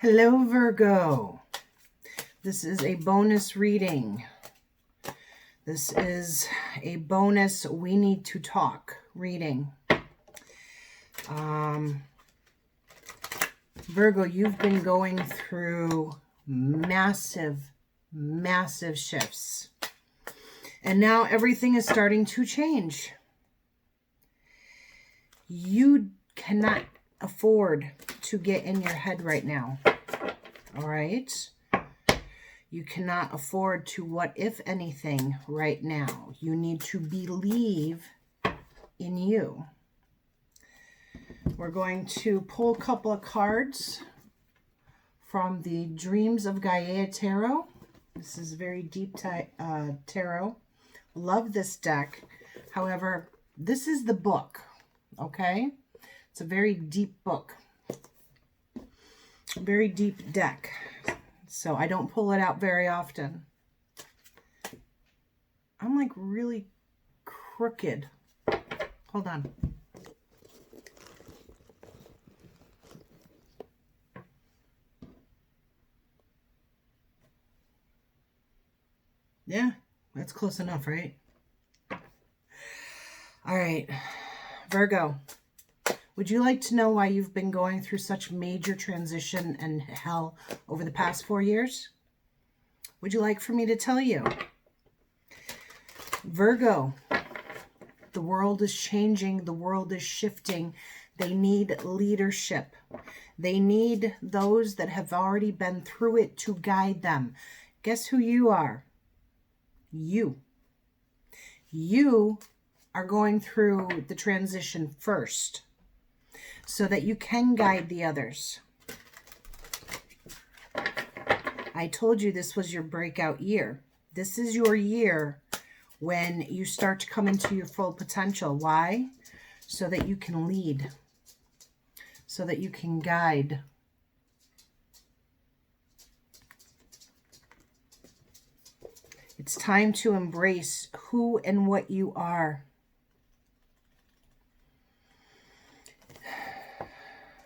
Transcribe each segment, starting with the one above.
Hello, Virgo. This is a bonus reading. This is a bonus we need to talk reading. Virgo, you've been going through massive shifts. And now everything is starting to change. You cannot afford to get in your head right now. All right? You cannot afford to what if anything right now. You need to believe in you. We're going to pull a couple of cards from the Dreams of Gaia Tarot. This is very deep tarot. Love this deck. However, this is the book, okay? It's a very deep book. Very deep deck. So I don't pull it out very often. I'm like really crooked. Hold on. Yeah, that's close enough, right? All right, Virgo, would you like to know why you've been going through such major transition and hell over the past 4 years? Would you like for me to tell you? Virgo, the world is changing. The world is shifting. They need leadership. They need those that have already been through it to guide them. Guess who you are? You. You are going through the transition first so that you can guide the others. I told you this was your breakout year. This is your year when you start to come into your full potential. Why? So that you can lead, so that you can guide. It's time to embrace who and what you are.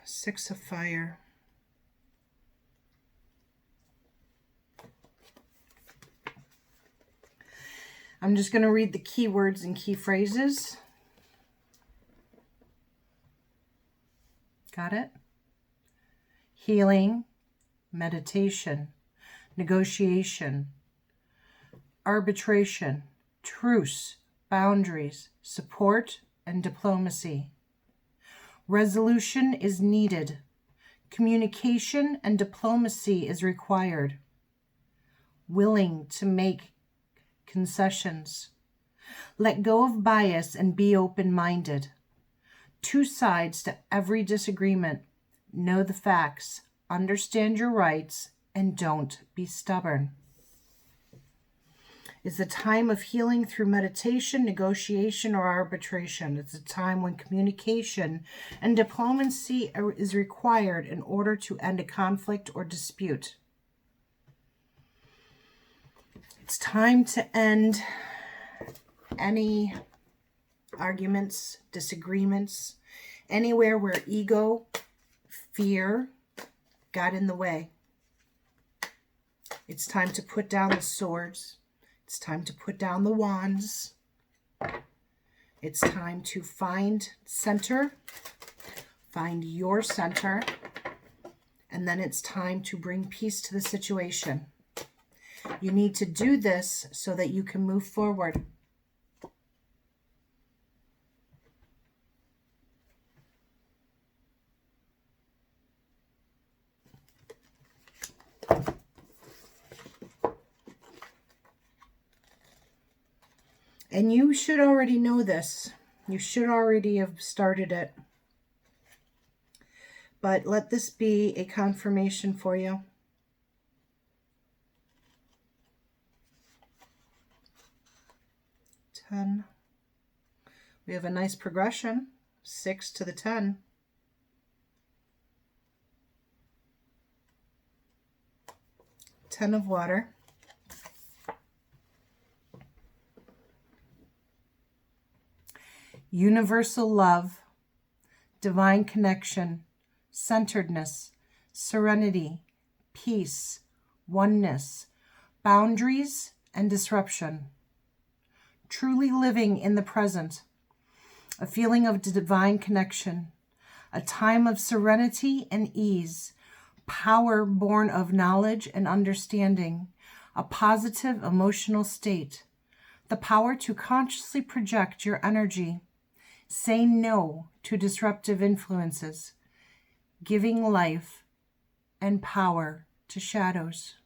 Six of Fire. I'm just going to read the key words and key phrases. Got it? Healing, meditation, negotiation, arbitration, truce, boundaries, support, and diplomacy. Resolution is needed. Communication and diplomacy is required. Willing to make concessions. Let go of bias and be open-minded. Two sides to every disagreement. Know the facts, understand your rights, and don't be stubborn. It's a time of healing through meditation, negotiation, or arbitration. It's a time when communication and diplomacy is required in order to end a conflict or dispute. It's time to end any arguments, disagreements, anywhere where ego, fear got in the way. It's time to put down the swords. It's time to put down the wands. It's time to find center, find your center, and then it's time to bring peace to the situation. You need to do this so that you can move forward. And you should already know this. You should already have started it. But let this be a confirmation for you. Ten. We have a nice progression. 6 to the 10. Ten of water. Universal love, divine connection, centeredness, serenity, peace, oneness, boundaries, and disruption. Truly living in the present, a feeling of divine connection, a time of serenity and ease, power born of knowledge and understanding, a positive emotional state, the power to consciously project your energy, say no to disruptive influences, giving life and power to shadows.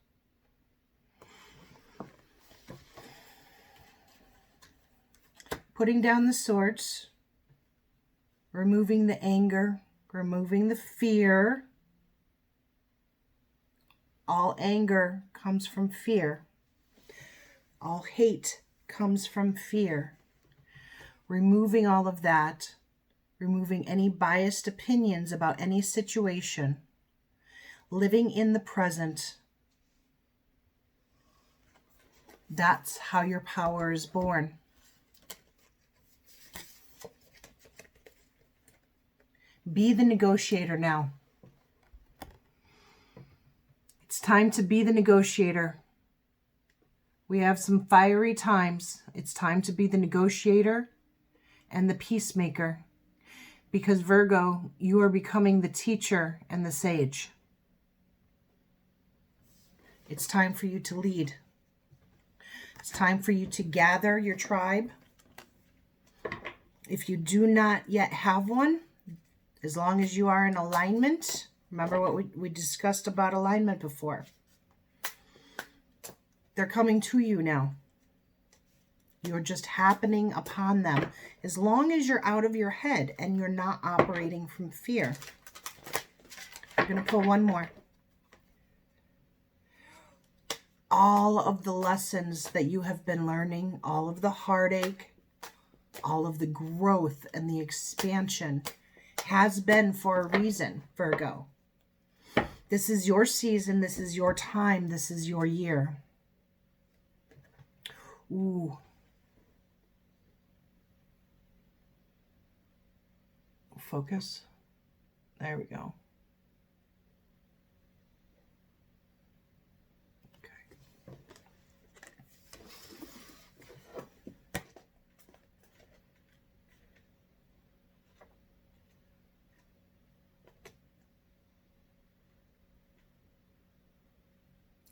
Putting down the swords, removing the anger, removing the fear. All anger comes from fear. All hate comes from fear. Removing all of that, removing any biased opinions about any situation, living in the present. That's how your power is born. Be the negotiator now. It's time to be the negotiator. We have some fiery times. It's time to be the negotiator and the peacemaker. Because Virgo, you are becoming the teacher and the sage. It's time for you to lead. It's time for you to gather your tribe. If you do not yet have one, as long as you are in alignment, remember what we discussed about alignment before. They're coming to you now. You're just happening upon them. As long as you're out of your head and you're not operating from fear. We're going to pull one more. All of the lessons that you have been learning, all of the heartache, all of the growth and the expansion has been for a reason, Virgo. This is your season. This is your time. This is your year. Ooh. Focus. There we go. Okay.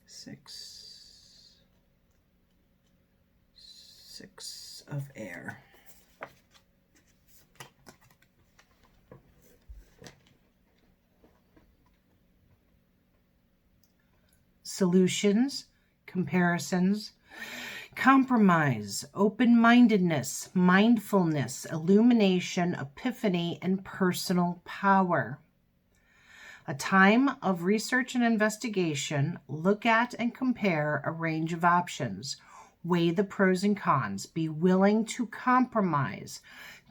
Six of air. Solutions, comparisons, compromise, open-mindedness, mindfulness, illumination, epiphany, and personal power. A time of research and investigation. Look at and compare a range of options. Weigh the pros and cons. Be willing to compromise.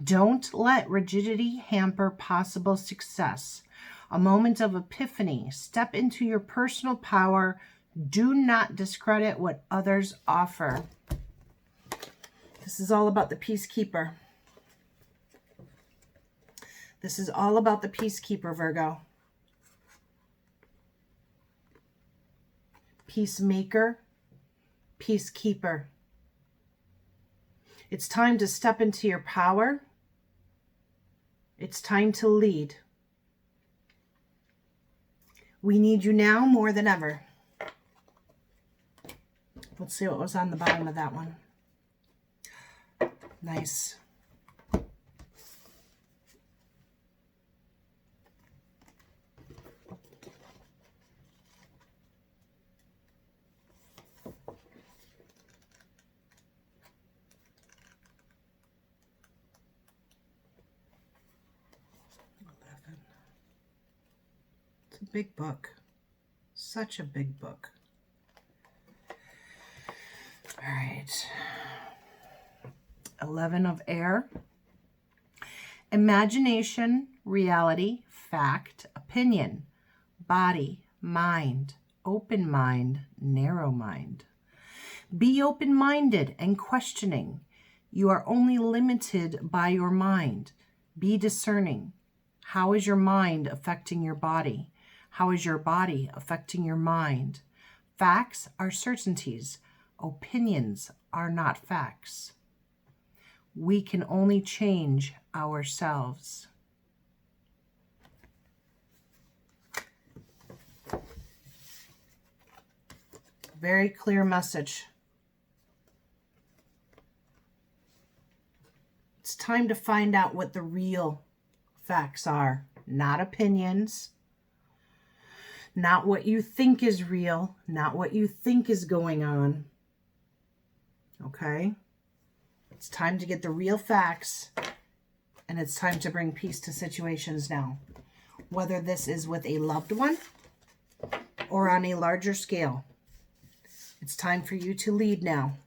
Don't let rigidity hamper possible success. A moment of epiphany. Step into your personal power. Do not discredit what others offer. This is all about the peacekeeper. This is all about the peacekeeper, Virgo. Peacemaker, peacekeeper. It's time to step into your power. It's time to lead. We need you now more than ever. Let's see what was on the bottom of that one. Nice. It's a big book. Such a big book. All right. 11 of air. Imagination, reality, fact, opinion, body, mind, open mind, narrow mind. Be open-minded and questioning. You are only limited by your mind. Be discerning. How is your mind affecting your body? How is your body affecting your mind? Facts are certainties. Opinions are not facts. We can only change ourselves. Very clear message. It's time to find out what the real facts are, not opinions, not what you think is real, not what you think is going on. Okay? It's time to get the real facts, and it's time to bring peace to situations now. Whether this is with a loved one or on a larger scale. It's time for you to lead now.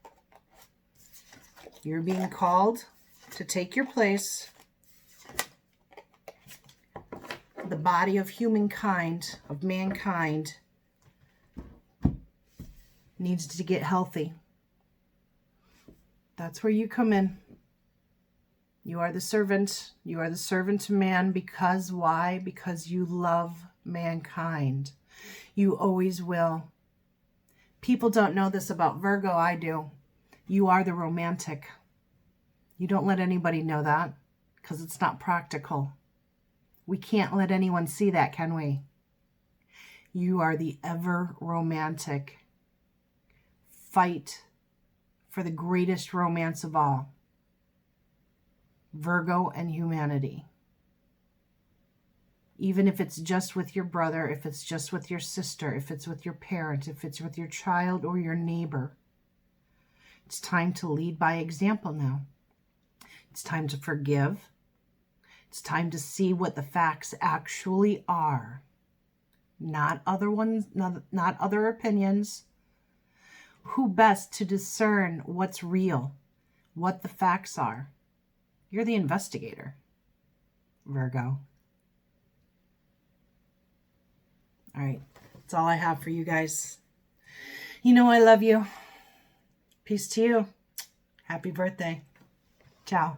You're being called to take your place. The body of humankind, of mankind, needs to get healthy. That's where you come in. You are the servant. You are the servant to man because why? Because you love mankind. You always will. People don't know this about Virgo. I do. You are the romantic. You don't let anybody know that because it's not practical. We can't let anyone see that, can we? You are the ever romantic. Fight for the greatest romance of all. Virgo and humanity. Even if it's just with your brother, if it's just with your sister, if it's with your parent, if it's with your child or your neighbor. It's time to lead by example now. It's time to forgive. It's time to see what the facts actually are. Not other ones, not other opinions. Who best to discern what's real, what the facts are? You're the investigator, Virgo. All right, that's all I have for you guys. You know I love you. Peace to you. Happy birthday. Ciao.